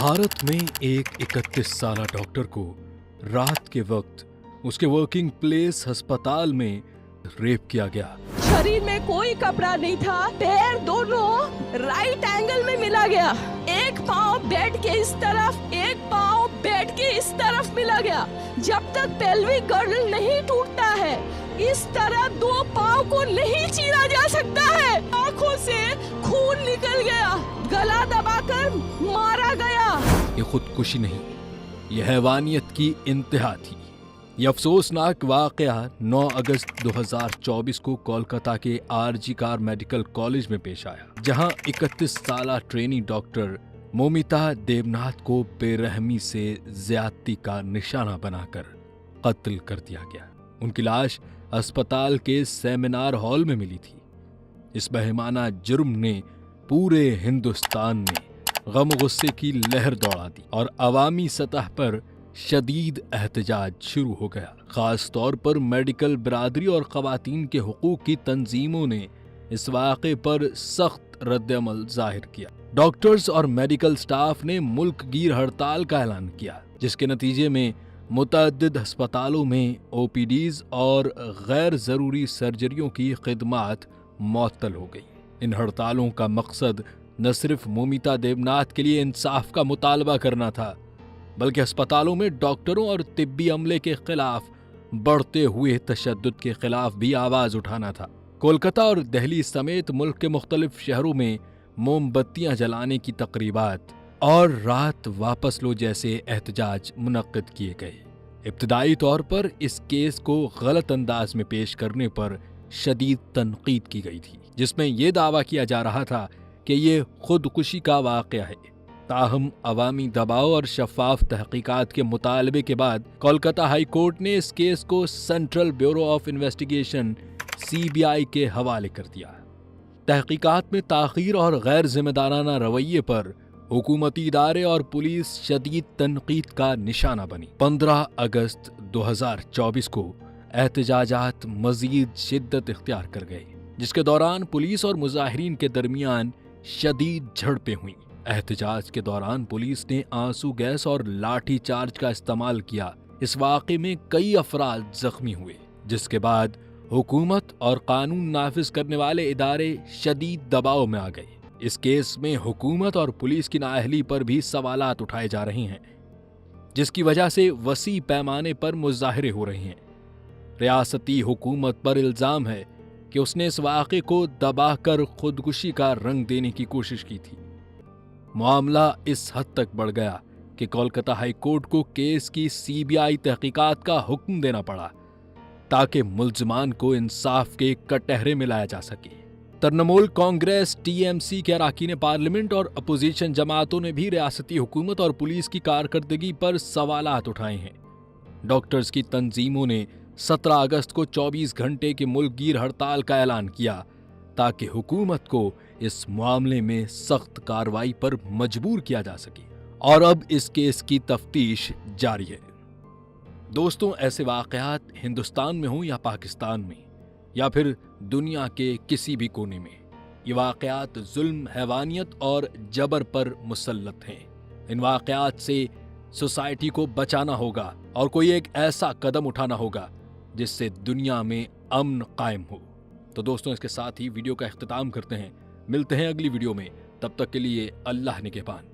भारत में एक 31 साला डॉक्टर को रात के वक्त उसके वर्किंग प्लेस अस्पताल में रेप किया गया। शरीर में कोई कपड़ा नहीं था, पैर दोनों राइट एंगल में मिला गया। एक पाँव बेड के इस तरफ, एक पाँव बेड के इस तरफ मिला गया। जब तक पेल्विक गर्डल नहीं टूटता है, इस तरह दो पाँव को नहीं चीरा जा सकता है। आँखों से खून निकल गया, गला दबाकर मारा गया। ये खुदकुशी नहीं, यह हैवानियत की इंतहा थी। यह अफसोसनाक वाकया 9 अगस्त 2024 को कोलकाता के आरजी कार मेडिकल कॉलेज में पेश आया, जहां 31 साला ट्रेनी डॉक्टर मोमिता देवनाथ को बेरहमी से ज्यादती का निशाना बनाकर कत्ल कर दिया गया। उनकी लाश अस्पताल के सेमिनार हॉल में मिली थी। इस बहिमाना जुर्म ने पूरे हिंदुस्तान में गम गुस्से की लहर दौड़ा दी और अवामी सतह पर शदीद एहतजाज शुरू हो गया। खास तौर पर मेडिकल बिरादरी और खवातीन के हुकूक की तंजीमों ने इस वाक़े पर सख्त रद्द-ए-अमल जाहिर किया। डॉक्टर्स और मेडिकल स्टाफ ने मुल्क गिर हड़ताल का ऐलान किया, जिसके नतीजे में मुतअद्दिद अस्पतालों में ओपीडीज और गैर जरूरी सर्जरियों की खिदमात मुअत्तल हो गई। इन हड़तालों का मकसद न सिर्फ मोमिता देवनाथ के लिए इंसाफ का मुतालबा करना था, बल्कि अस्पतालों में डॉक्टरों और तिब्बी अमले के खिलाफ बढ़ते हुए तशद्दुद के खिलाफ भी आवाज उठाना था। कोलकाता और दिल्ली समेत मुल्क के मुख्तलिफ शहरों में मोमबत्तियां जलाने की तकरीबात और रात वापस लो जैसे एहतजाज मुनक्किद किए गए। इब्तदाई तौर पर इस केस को गलत अंदाज में पेश करने पर शदीद तनकीद की गई थी, जिसमें यह दावा किया जा रहा था कि ये खुदकुशी का वाक़या है। ताहम अवामी दबाव और शफाफ तहकीकात के मुतालबे के बाद कोलकाता हाई कोर्ट ने इस केस को central bureau of investigation CBI के हवाले कर दिया। तहकीकात में ताखीर और गैर जिम्मेदाराना रवैये पर हुकूमती इदारे और पुलिस शदीद तनकीद का निशाना बनी। 15 अगस्त 2024 को एहतजाजात मजीद शिद्दत इख्तियार कर गए, जिसके दौरान पुलिस और मुजाहिरीन के दरमियान शदीद झड़पें हुई। एहतजाज के दौरान पुलिस ने आंसू गैस और लाठी चार्ज का इस्तेमाल किया। इस वाक़े में कई अफराद जख्मी हुए, जिसके बाद हुकूमत और कानून नाफिज करने वाले इदारे शदीद दबाव में आ गए। इस केस में हुकूमत और पुलिस की नाअहली पर भी सवालात उठाए जा रहे हैं, जिसकी वजह से वसी पैमाने पर मुजाहरे हो रहे हैं। रियासती हुकूमत पर इल्जाम है कि उसने इस वाक़े को दबाकर खुदकुशी का रंग देने की कोशिश की थी। मामला इस हद तक बढ़ गया कि कोलकाता हाई कोर्ट को केस की CBI तहकीकात का हुक्म देना पड़ा, ताकि मुल्ज़मान को इंसाफ के कटहरे में लाया जा सके। तरनमूल कांग्रेस, TMC के अरकान पार्लियामेंट और अपोजिशन जमातों ने भी रियासती हुकूमत और पुलिस की कारकर्दगी पर सवालात उठाए हैं। डॉक्टर्स की तंजीमों ने 17 अगस्त को 24 घंटे की मुल्क गिर हड़ताल का ऐलान किया, ताकि हुकूमत को इस मामले में सख्त कार्रवाई पर मजबूर किया जा सके। और अब इस केस की तफ्तीश जारी है। दोस्तों, ऐसे वाक़यात हिंदुस्तान में हों या पाकिस्तान में या फिर दुनिया के किसी भी कोने में, ये वाक़यात जुल्म, हैवानियत और जबर पर मुसल्लत हैं। इन वाक़यात से सोसाइटी को बचाना होगा और कोई एक ऐसा कदम उठाना होगा जिससे दुनिया में अमन कायम हो। तो दोस्तों, इसके साथ ही वीडियो का इख्तिताम करते हैं। मिलते हैं अगली वीडियो में, तब तक के लिए अल्लाह निगहबान।